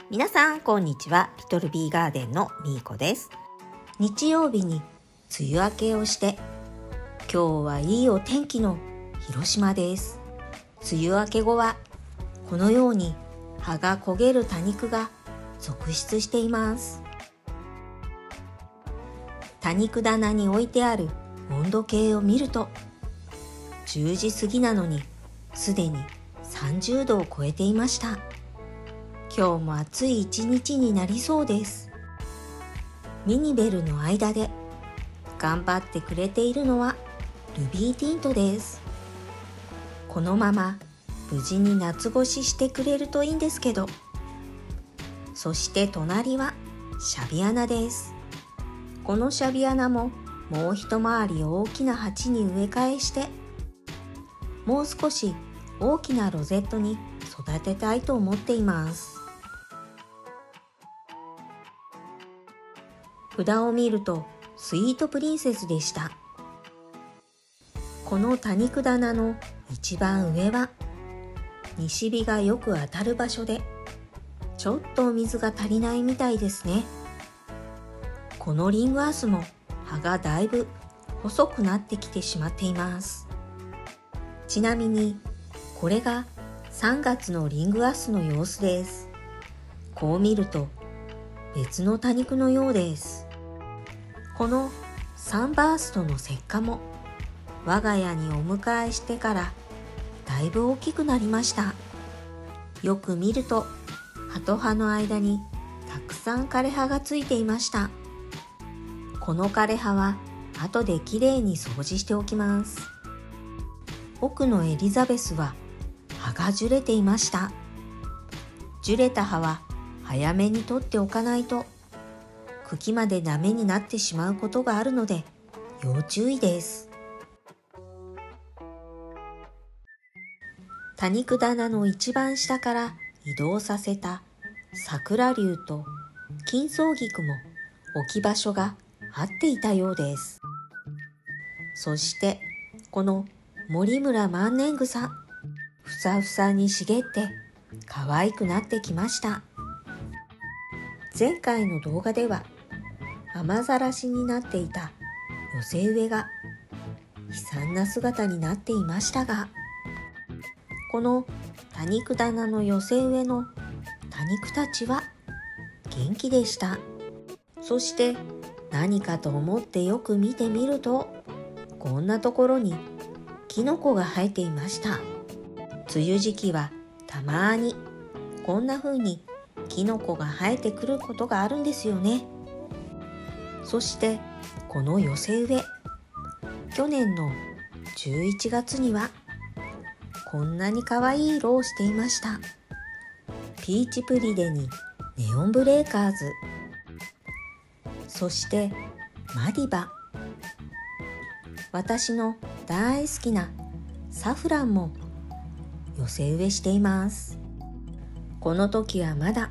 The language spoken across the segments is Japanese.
皆さんこんにちは。リトルビーガーデンのみーこです。日曜日に梅雨明けをして、今日はいいお天気の広島です。梅雨明け後はこのように葉が焦げる多肉が続出しています。多肉棚に置いてある温度計を見ると、10時過ぎなのにすでに30度を超えていました。今日も暑い一日になりそうです。ミニベルの間で頑張ってくれているのはルビーティントです。このまま無事に夏越ししてくれるといいんですけど。そして隣はシャビアナです。このシャビアナももう一回り大きな鉢に植え替えして、もう少し大きなロゼットに育てたいと思っています。札を見るとスイートプリンセスでした。この多肉棚の一番上は西日がよく当たる場所で、ちょっとお水が足りないみたいですね。このリングアースも葉がだいぶ細くなってきてしまっています。ちなみにこれが3月のリングアースの様子です。こう見ると別の多肉のようです。このサンバーストの石化も我が家にお迎えしてからだいぶ大きくなりました。よく見ると葉と葉の間にたくさん枯れ葉がついていました。この枯れ葉は後できれいに掃除しておきます。奥のエリザベスは葉が樹れていました。樹れた葉は早めに取っておかないと茎までダメになってしまうことがあるので要注意です。多肉棚の一番下から移動させた桜竜と金草菊も置き場所が合っていたようです。そしてこの森村万年草、ふさふさに茂って可愛くなってきました。前回の動画では雨ざらしになっていた寄せ植えが悲惨な姿になっていましたが、この多肉棚の寄せ植えの多肉たちは元気でした。そして何かと思ってよく見てみると、こんなところにキノコが生えていました。梅雨時期はたまにこんな風にキノコが生えてくることがあるんですよね。そしてこの寄せ植え、去年の11月にはこんなに可愛い色をしていました。ピーチプリデにネオンブレーカーズ、そしてマディバ、私の大好きなサフランも寄せ植えしています。この時はまだ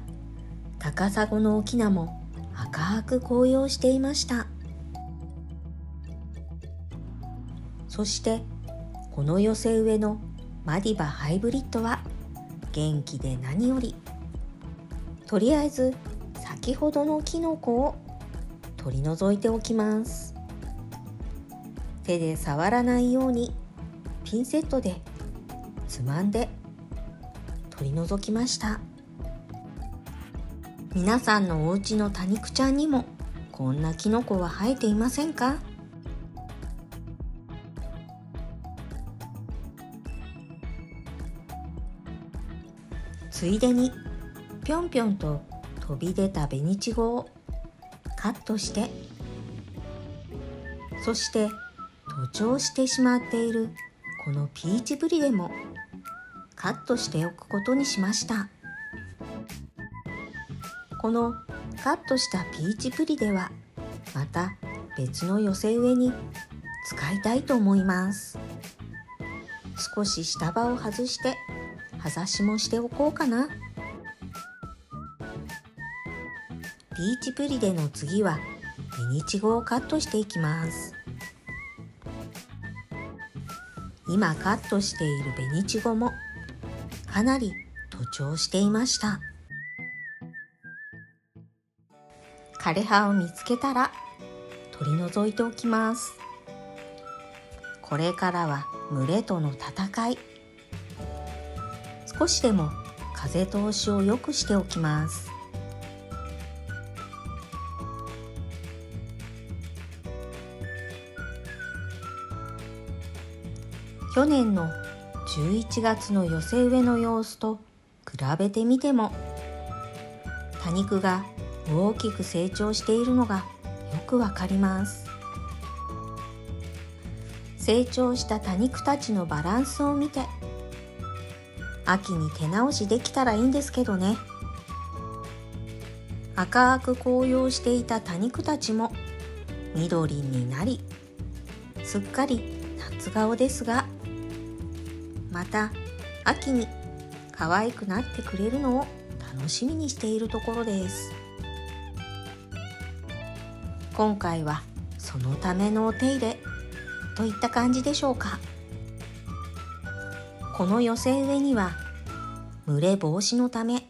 高砂の翁も赤く紅葉していました。そしてこの寄せ植えのマディバハイブリッドは元気で何より。とりあえず先ほどのキノコを取り除いておきます。手で触らないようにピンセットでつまんで取り除きました。皆さんのお家の多肉ちゃんにもこんなキノコは生えていませんか？ついでにぴょんぴょんと飛び出た紅ちごをカットして、そして徒長してしまっているこのピーチブリデもカットしておくことにしました。このカットしたピーチブリデはまた別の寄せ植えに使いたいと思います。少し下葉を外して葉差しもしておこうかな。ピーチプリデの次は紅ちごをカットしていきます。今カットしている紅ちごもかなり徒長していました。枯れ葉を見つけたら取り除いておきます。これからは群れとの戦い。少しでも風通しを良くしておきます。去年の11月の寄せ植えの様子と比べてみても、多肉が大きく成長しているのがよくわかります。成長した多肉たちのバランスを見て、秋に手直しできたらいいんですけどね。赤く紅葉していた多肉たちも緑になり、すっかり夏顔ですが、また秋に可愛くなってくれるのを楽しみにしているところです。今回はそのためのお手入れといった感じでしょうか。この寄せ植えには蒸れ防止のため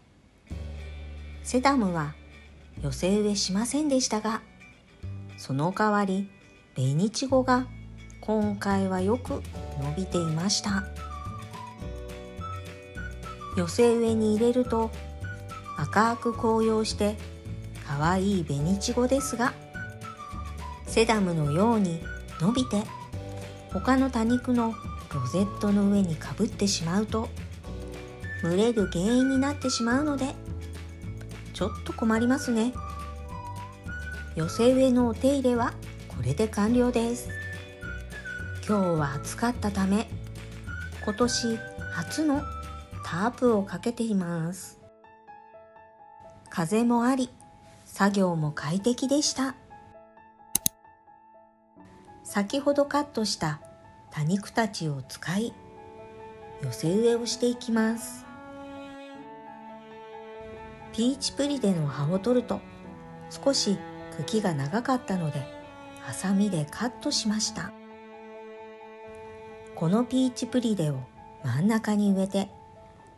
セダムは寄せ植えしませんでしたが、その代わり紅いちごが今回はよく伸びていました。寄せ植えに入れると赤く紅葉して可愛い紅いちごですが、セダムのように伸びて他の多肉のロゼットの上にかぶってしまうと蒸れる原因になってしまうので、ちょっと困りますね。寄せ植えのお手入れはこれで完了です。今日は暑かったため今年初のタープをかけています。風もあり作業も快適でした。先ほどカットした多肉たちを使い寄せ植えをしていきます。ピーチプリデの葉を取ると少し茎が長かったのでハサミでカットしました。このピーチプリデを真ん中に植えて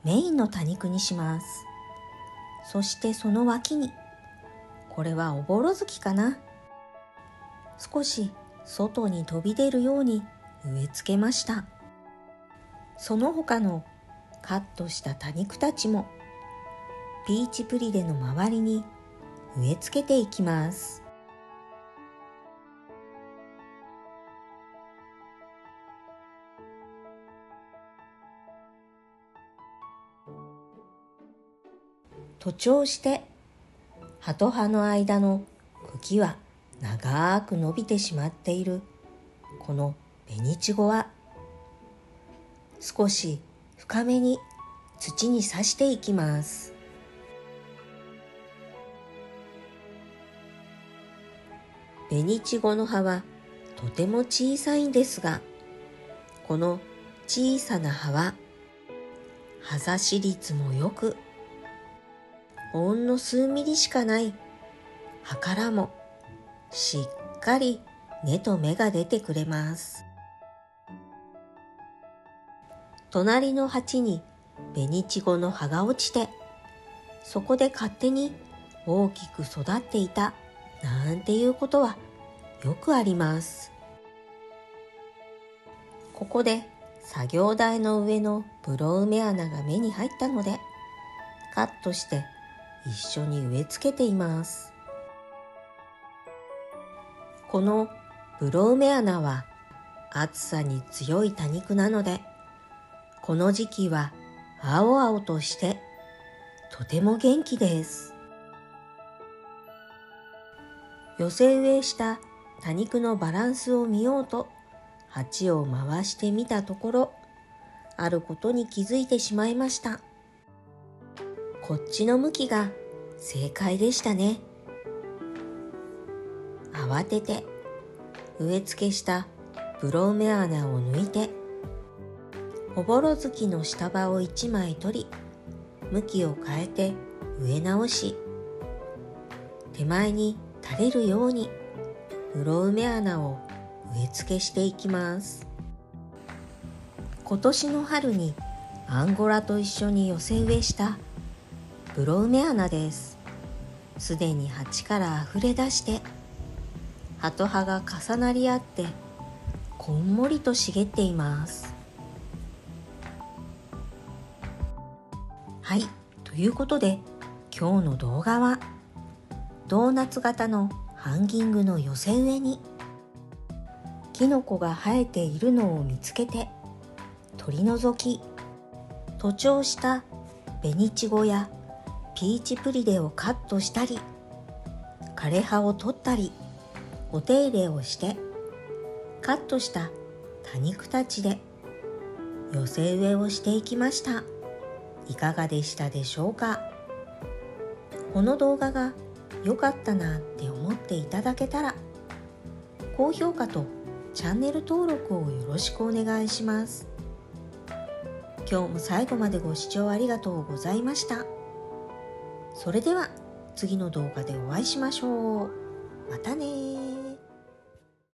メインの多肉にします。そしてその脇に、これはおぼろ月かな、少し外に飛び出るように植え付けました。その他のカットした多肉たちもピーチプリデの周りに植え付けていきます。徒長して葉と葉の間の茎は長く伸びてしまっているこの紅いちごは少し深めに土に挿していきます。紅いちごの葉はとても小さいんですが、この小さな葉は葉ざし率もよく、ほんの数ミリしかない葉からもしっかり根と芽が出てくれます。隣の鉢に紅いちごの葉が落ちて、そこで勝手に大きく育っていたなんていうことはよくあります。ここで作業台の上のブロウメ穴が目に入ったのでカットして一緒に植え付けています。このブロウメ穴は暑さに強い多肉なので、この時期は青々としてとても元気です。寄せ植えした多肉のバランスを見ようと鉢を回してみたところ、あることに気づいてしまいました。こっちの向きが正解でしたね。慌てて植え付けしたブロウメ穴を抜いて、おぼろ月の下葉を1枚取り、向きを変えて植え直し、手前に垂れるようにブロウメ穴を植え付けしていきます。今年の春にアンゴラと一緒に寄せ植えしたブロウメ穴です。すでに鉢からあふれ出して、葉と葉が重なり合ってこんもりと茂っています。はい、ということで今日の動画はドーナツ型のハンギングの寄せ植えにキノコが生えているのを見つけて取り除き、徒長した紅いちごやピーチプリレをカットしたり、枯れ葉を取ったりお手入れをして、カットした多肉たちで寄せ植えをしていきました。いかがでしたでしょうか。この動画が良かったなって思っていただけたら、高評価とチャンネル登録をよろしくお願いします。今日も最後までご視聴ありがとうございました。それでは次の動画でお会いしましょう。またね。